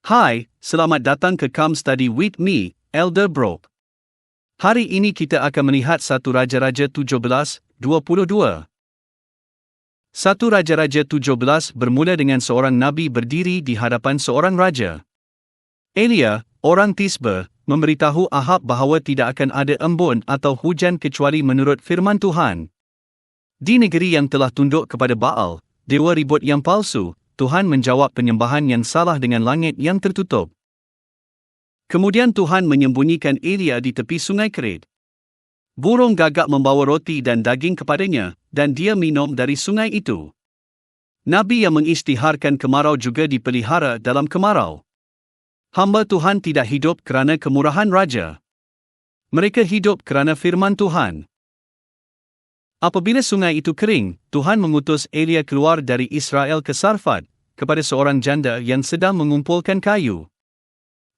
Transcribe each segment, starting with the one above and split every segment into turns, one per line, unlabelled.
Hai, selamat datang ke Come Study with me, Elder Bro. Hari ini kita akan melihat 1 Raja-Raja 17:22. 1 Raja-Raja 17 bermula dengan seorang Nabi berdiri di hadapan seorang raja. Elia, orang Tisbe, memberitahu Ahab bahawa tidak akan ada embun atau hujan kecuali menurut firman Tuhan. Di negeri yang telah tunduk kepada Baal, dewa ribut yang palsu, Tuhan menjawab penyembahan yang salah dengan langit yang tertutup. Kemudian Tuhan menyembunyikan Elia di tepi sungai Kerit. Burung gagak membawa roti dan daging kepadanya, dan dia minum dari sungai itu. Nabi yang mengisytiharkan kemarau juga dipelihara dalam kemarau. Hamba Tuhan tidak hidup kerana kemurahan raja. Mereka hidup kerana firman Tuhan. Apabila sungai itu kering, Tuhan mengutus Elia keluar dari Israel ke Sarfat, kepada seorang janda yang sedang mengumpulkan kayu.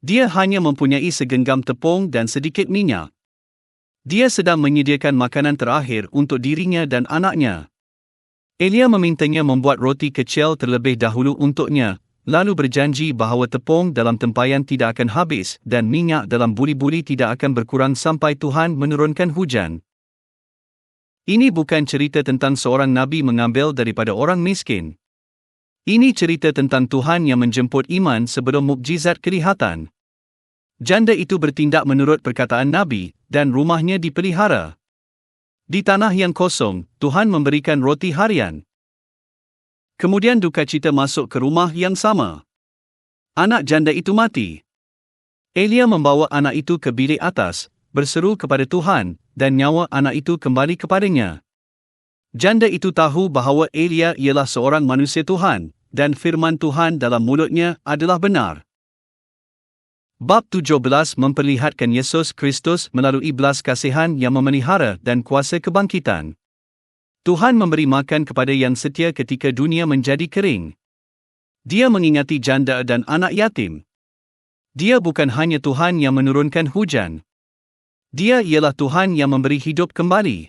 Dia hanya mempunyai segenggam tepung dan sedikit minyak. Dia sedang menyediakan makanan terakhir untuk dirinya dan anaknya. Elia memintanya membuat roti kecil terlebih dahulu untuknya, lalu berjanji bahawa tepung dalam tempayan tidak akan habis dan minyak dalam buli-buli tidak akan berkurang sampai Tuhan menurunkan hujan. Ini bukan cerita tentang seorang nabi mengambil daripada orang miskin. Ini cerita tentang Tuhan yang menjemput iman sebelum mukjizat kelihatan. Janda itu bertindak menurut perkataan nabi, dan rumahnya dipelihara. Di tanah yang kosong, Tuhan memberikan roti harian. Kemudian dukacita masuk ke rumah yang sama. Anak janda itu mati. Elia membawa anak itu ke bilik atas, berseru kepada Tuhan, dan nyawa anak itu kembali kepadanya. Janda itu tahu bahawa Elia ialah seorang manusia Tuhan, dan firman Tuhan dalam mulutnya adalah benar. Bab 17 memperlihatkan Yesus Kristus melalui belas kasihan yang memelihara dan kuasa kebangkitan. Tuhan memberi makan kepada yang setia ketika dunia menjadi kering. Dia mengingati janda dan anak yatim. Dia bukan hanya Tuhan yang menurunkan hujan. Dia ialah Tuhan yang memberi hidup kembali.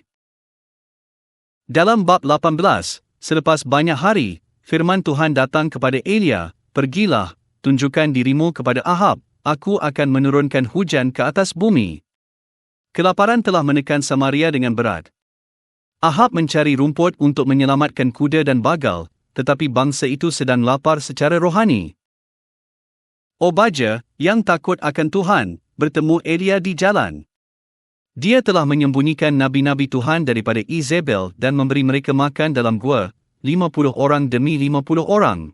Dalam bab 18, selepas banyak hari, firman Tuhan datang kepada Elia, "Pergilah, tunjukkan dirimu kepada Ahab, aku akan menurunkan hujan ke atas bumi." Kelaparan telah menekan Samaria dengan berat. Ahab mencari rumput untuk menyelamatkan kuda dan bagal, tetapi bangsa itu sedang lapar secara rohani. Obadja, yang takut akan Tuhan, bertemu Elia di jalan. Dia telah menyembunyikan nabi-nabi Tuhan daripada Izebel dan memberi mereka makan dalam gua, 50 orang demi 50 orang.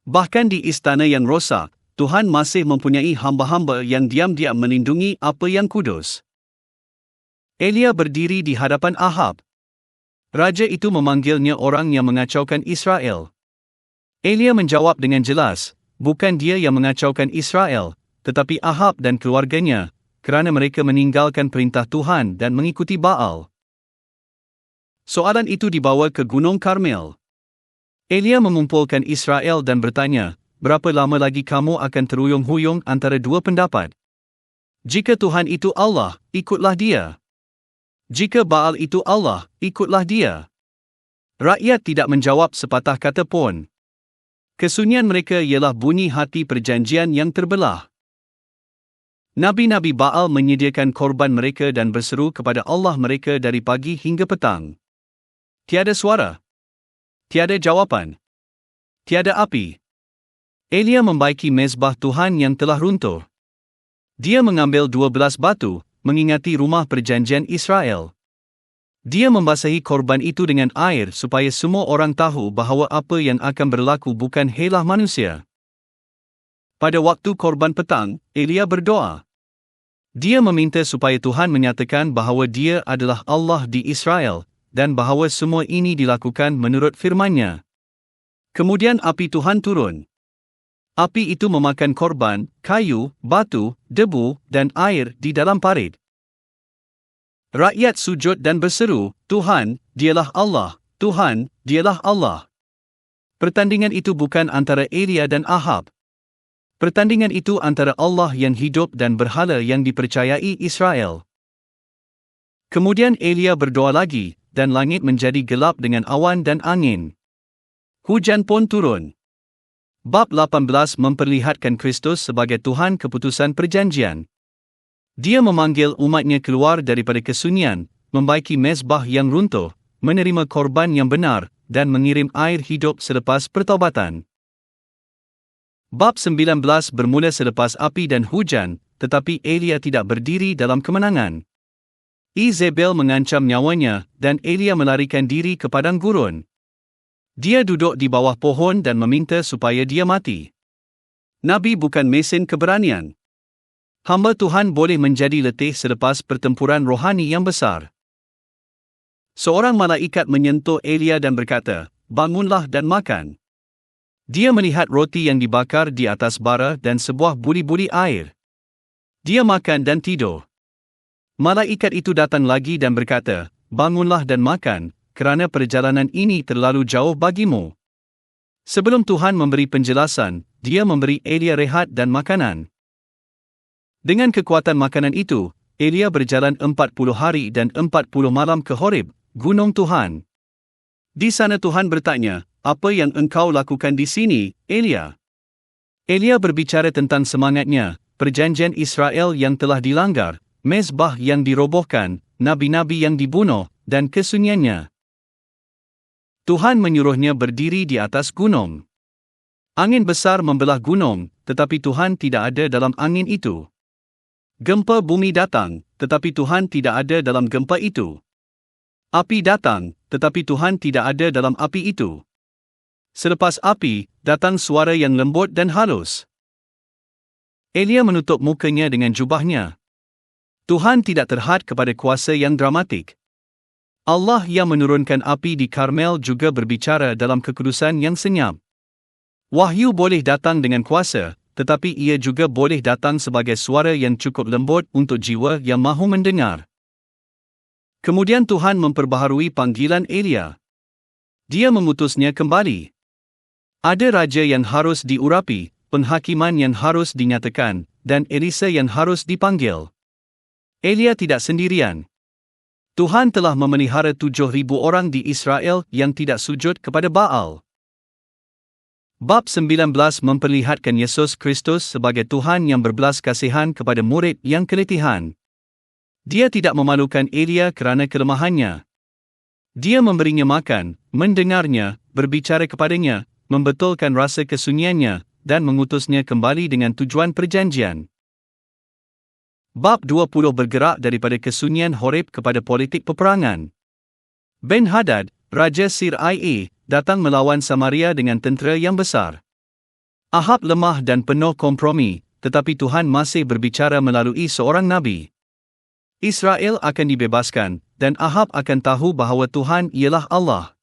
Bahkan di istana yang rosak, Tuhan masih mempunyai hamba-hamba yang diam-diam melindungi apa yang kudus. Elia berdiri di hadapan Ahab. Raja itu memanggilnya orang yang mengacaukan Israel. Elia menjawab dengan jelas, bukan dia yang mengacaukan Israel, tetapi Ahab dan keluarganya, kerana mereka meninggalkan perintah Tuhan dan mengikuti Baal. Soalan itu dibawa ke Gunung Karmel. Elia mengumpulkan Israel dan bertanya, "Berapa lama lagi kamu akan teruyung-huyung antara dua pendapat? Jika Tuhan itu Allah, ikutlah dia. Jika Baal itu Allah, ikutlah dia." Rakyat tidak menjawab sepatah kata pun. Kesunyian mereka ialah bunyi hati perjanjian yang terbelah. Nabi-nabi Baal menyediakan korban mereka dan berseru kepada Allah mereka dari pagi hingga petang. Tiada suara. Tiada jawapan. Tiada api. Elia membaiki mezbah Tuhan yang telah runtuh. Dia mengambil 12 batu, mengingati rumah perjanjian Israel. Dia membasahi korban itu dengan air supaya semua orang tahu bahawa apa yang akan berlaku bukan helah manusia. Pada waktu korban petang, Elia berdoa. Dia meminta supaya Tuhan menyatakan bahawa dia adalah Allah di Israel, dan bahawa semua ini dilakukan menurut firman-Nya. Kemudian api Tuhan turun. Api itu memakan korban, kayu, batu, debu, dan air di dalam parit. Rakyat sujud dan berseru, "Tuhan, dialah Allah, Tuhan, dialah Allah." Pertandingan itu bukan antara Elia dan Ahab. Pertandingan itu antara Allah yang hidup dan berhala yang dipercayai Israel. Kemudian Elia berdoa lagi, dan langit menjadi gelap dengan awan dan angin. Hujan pun turun. Bab 18 memperlihatkan Kristus sebagai Tuhan keputusan perjanjian. Dia memanggil umatnya keluar daripada kesunyian, membaiki mezbah yang runtuh, menerima korban yang benar, dan mengirim air hidup selepas pertaubatan. Bab 19 bermula selepas api dan hujan, tetapi Elia tidak berdiri dalam kemenangan. Izebel mengancam nyawanya, dan Elia melarikan diri ke padang gurun. Dia duduk di bawah pohon dan meminta supaya dia mati. Nabi bukan mesin keberanian. Hamba Tuhan boleh menjadi letih selepas pertempuran rohani yang besar. Seorang malaikat menyentuh Elia dan berkata, "Bangunlah dan makan." Dia melihat roti yang dibakar di atas bara dan sebuah buli-buli air. Dia makan dan tidur. Malaikat itu datang lagi dan berkata, "Bangunlah dan makan, kerana perjalanan ini terlalu jauh bagimu." Sebelum Tuhan memberi penjelasan, dia memberi Elia rehat dan makanan. Dengan kekuatan makanan itu, Elia berjalan 40 hari dan 40 malam ke Horeb, gunung Tuhan. Di sana Tuhan bertanya, "Apa yang engkau lakukan di sini, Elia?" Elia berbicara tentang semangatnya, perjanjian Israel yang telah dilanggar, mezbah yang dirobohkan, nabi-nabi yang dibunuh, dan kesunyiannya. Tuhan menyuruhnya berdiri di atas gunung. Angin besar membelah gunung, tetapi Tuhan tidak ada dalam angin itu. Gempa bumi datang, tetapi Tuhan tidak ada dalam gempa itu. Api datang, tetapi Tuhan tidak ada dalam api itu. Selepas api, datang suara yang lembut dan halus. Elia menutup mukanya dengan jubahnya. Tuhan tidak terhad kepada kuasa yang dramatik. Allah yang menurunkan api di Karmel juga berbicara dalam kekudusan yang senyap. Wahyu boleh datang dengan kuasa, tetapi ia juga boleh datang sebagai suara yang cukup lembut untuk jiwa yang mahu mendengar. Kemudian Tuhan memperbaharui panggilan Elia. Dia mengutusnya kembali. Ada raja yang harus diurapi, penghakiman yang harus dinyatakan, dan Elisa yang harus dipanggil. Elia tidak sendirian. Tuhan telah memelihara 7,000 orang di Israel yang tidak sujud kepada Baal. Bab 19 memperlihatkan Yesus Kristus sebagai Tuhan yang berbelas kasihan kepada murid yang keletihan. Dia tidak memalukan Elia kerana kelemahannya. Dia memberinya makan, mendengarnya, berbicara kepadanya, membetulkan rasa kesunyiannya, dan mengutusnya kembali dengan tujuan perjanjian. Bab 20 bergerak daripada kesunyian Horeb kepada politik peperangan. Ben-Hadad, Raja Sir-Ia, datang melawan Samaria dengan tentera yang besar. Ahab lemah dan penuh kompromi, tetapi Tuhan masih berbicara melalui seorang nabi. Israel akan dibebaskan, dan Ahab akan tahu bahawa Tuhan ialah Allah.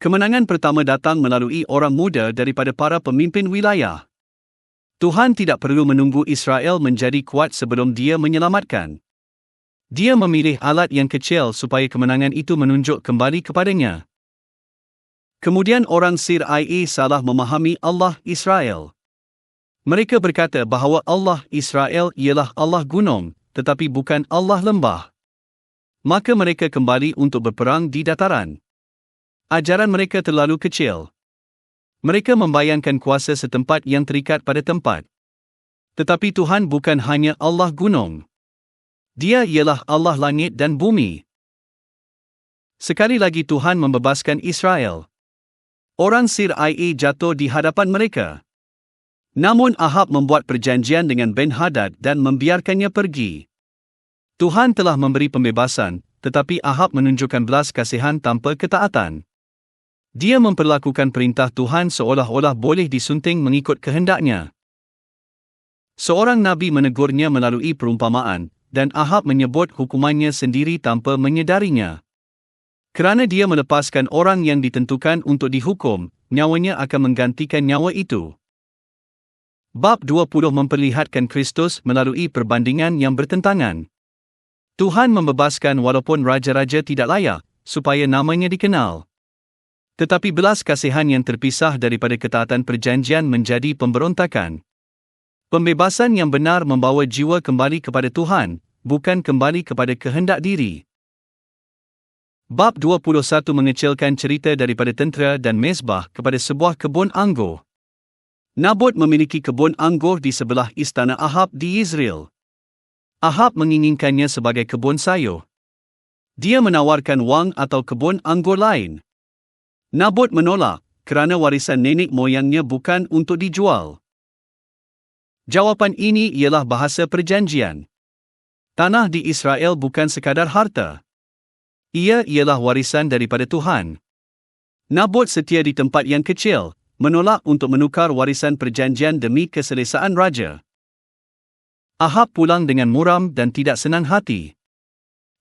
Kemenangan pertama datang melalui orang muda daripada para pemimpin wilayah. Tuhan tidak perlu menunggu Israel menjadi kuat sebelum dia menyelamatkan. Dia memilih alat yang kecil supaya kemenangan itu menunjuk kembali kepadanya. Kemudian orang Sir-Ia salah memahami Allah Israel. Mereka berkata bahawa Allah Israel ialah Allah gunung, tetapi bukan Allah lembah. Maka mereka kembali untuk berperang di dataran. Ajaran mereka terlalu kecil. Mereka membayangkan kuasa setempat yang terikat pada tempat. Tetapi Tuhan bukan hanya Allah gunung. Dia ialah Allah langit dan bumi. Sekali lagi Tuhan membebaskan Israel. Orang Sir-Ia jatuh di hadapan mereka. Namun Ahab membuat perjanjian dengan Ben-Hadad dan membiarkannya pergi. Tuhan telah memberi pembebasan, tetapi Ahab menunjukkan belas kasihan tanpa ketaatan. Dia memperlakukan perintah Tuhan seolah-olah boleh disunting mengikut kehendaknya. Seorang nabi menegurnya melalui perumpamaan, dan Ahab menyebut hukumannya sendiri tanpa menyedarinya. Kerana dia melepaskan orang yang ditentukan untuk dihukum, nyawanya akan menggantikan nyawa itu. Bab 20 memperlihatkan Kristus melalui perbandingan yang bertentangan. Tuhan membebaskan walaupun raja-raja tidak layak, supaya namanya dikenal. Tetapi belas kasihan yang terpisah daripada ketaatan perjanjian menjadi pemberontakan. Pembebasan yang benar membawa jiwa kembali kepada Tuhan, bukan kembali kepada kehendak diri. Bab 21 mengecilkan cerita daripada tentera dan mezbah kepada sebuah kebun anggur. Nabot memiliki kebun anggur di sebelah istana Ahab di Yezreel. Ahab menginginkannya sebagai kebun sayur. Dia menawarkan wang atau kebun anggur lain. Nabot menolak, kerana warisan nenek moyangnya bukan untuk dijual. Jawapan ini ialah bahasa perjanjian. Tanah di Israel bukan sekadar harta. Ia ialah warisan daripada Tuhan. Nabot setia di tempat yang kecil, menolak untuk menukar warisan perjanjian demi keselesaan raja. Ahab pulang dengan muram dan tidak senang hati.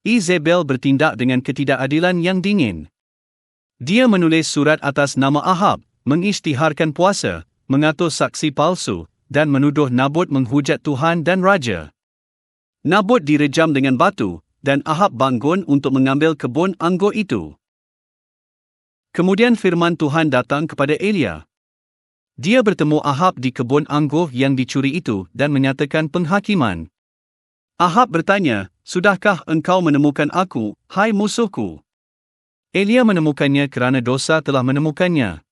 Izebel bertindak dengan ketidakadilan yang dingin. Dia menulis surat atas nama Ahab, mengisytiharkan puasa, mengatur saksi palsu, dan menuduh Nabot menghujat Tuhan dan raja. Nabot direjam dengan batu, dan Ahab bangun untuk mengambil kebun anggur itu. Kemudian firman Tuhan datang kepada Elia. Dia bertemu Ahab di kebun anggur yang dicuri itu dan menyatakan penghakiman. Ahab bertanya, "Sudahkah engkau menemukan aku, hai musuhku?" Elia menemukannya kerana dosa telah menemukannya.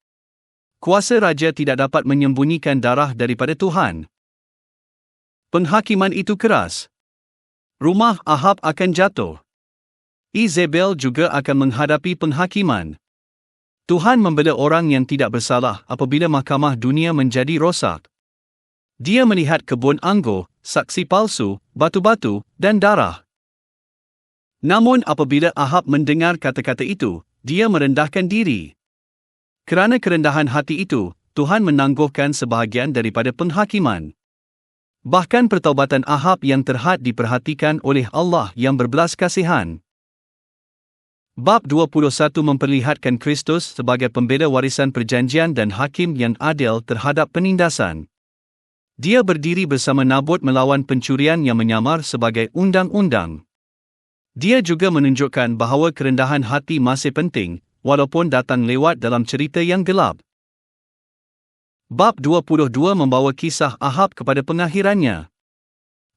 Kuasa raja tidak dapat menyembunyikan darah daripada Tuhan. Penghakiman itu keras. Rumah Ahab akan jatuh. Izebel juga akan menghadapi penghakiman. Tuhan membela orang yang tidak bersalah apabila mahkamah dunia menjadi rosak. Dia melihat kebun anggur, saksi palsu, batu-batu, dan darah. Namun apabila Ahab mendengar kata-kata itu, dia merendahkan diri. Kerana kerendahan hati itu, Tuhan menangguhkan sebahagian daripada penghakiman. Bahkan pertaubatan Ahab yang terhad diperhatikan oleh Allah yang berbelas kasihan. Bab 21 memperlihatkan Kristus sebagai pembela warisan perjanjian dan hakim yang adil terhadap penindasan. Dia berdiri bersama Nabot melawan pencurian yang menyamar sebagai undang-undang. Dia juga menunjukkan bahawa kerendahan hati masih penting, walaupun datang lewat dalam cerita yang gelap. Bab 22 membawa kisah Ahab kepada pengakhirannya.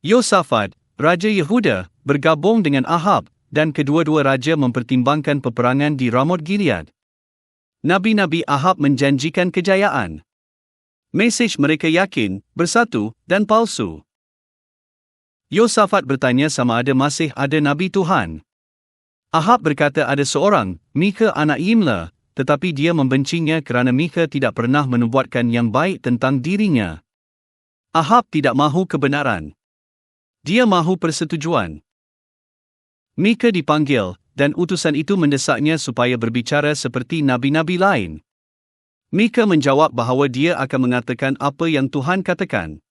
Yosafat, Raja Yehuda, bergabung dengan Ahab, dan kedua-dua raja mempertimbangkan peperangan di Ramot Gilead. Nabi-nabi Ahab menjanjikan kejayaan. Mesej mereka yakin, bersatu, dan palsu. Yosafat bertanya sama ada masih ada Nabi Tuhan. Ahab berkata ada seorang, Mika anak Yimla, tetapi dia membencinya kerana Mika tidak pernah menubuatkan yang baik tentang dirinya. Ahab tidak mahu kebenaran. Dia mahu persetujuan. Mika dipanggil, dan utusan itu mendesaknya supaya berbicara seperti nabi-nabi lain. Mika menjawab bahawa dia akan mengatakan apa yang Tuhan katakan.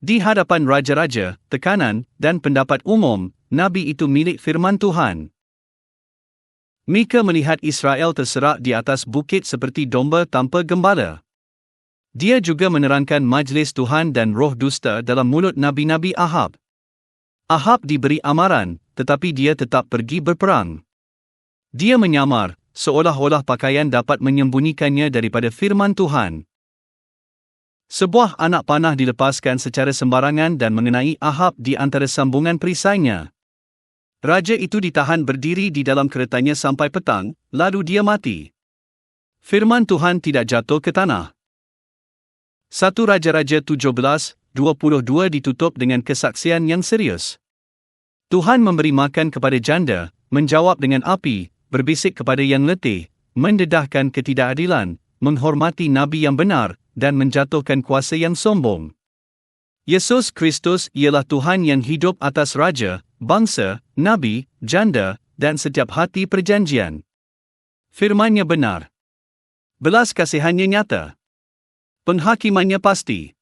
Di hadapan raja-raja, tekanan, dan pendapat umum, nabi itu milik firman Tuhan. Mika melihat Israel terserak di atas bukit seperti domba tanpa gembala. Dia juga menerangkan majlis Tuhan dan roh dusta dalam mulut nabi-nabi Ahab. Ahab diberi amaran, tetapi dia tetap pergi berperang. Dia menyamar, seolah-olah pakaian dapat menyembunyikannya daripada firman Tuhan. Sebuah anak panah dilepaskan secara sembarangan dan mengenai Ahab di antara sambungan perisainya. Raja itu ditahan berdiri di dalam keretanya sampai petang, lalu dia mati. Firman Tuhan tidak jatuh ke tanah. 1 Raja-Raja 17:22 ditutup dengan kesaksian yang serius. Tuhan memberi makan kepada janda, menjawab dengan api, berbisik kepada yang letih, mendedahkan ketidakadilan, menghormati nabi yang benar, dan menjatuhkan kuasa yang sombong. Yesus Kristus ialah Tuhan yang hidup atas raja, bangsa, nabi, janda, dan setiap hati perjanjian. Firman-Nya benar. Belas kasihannya nyata. Penghakimannya pasti.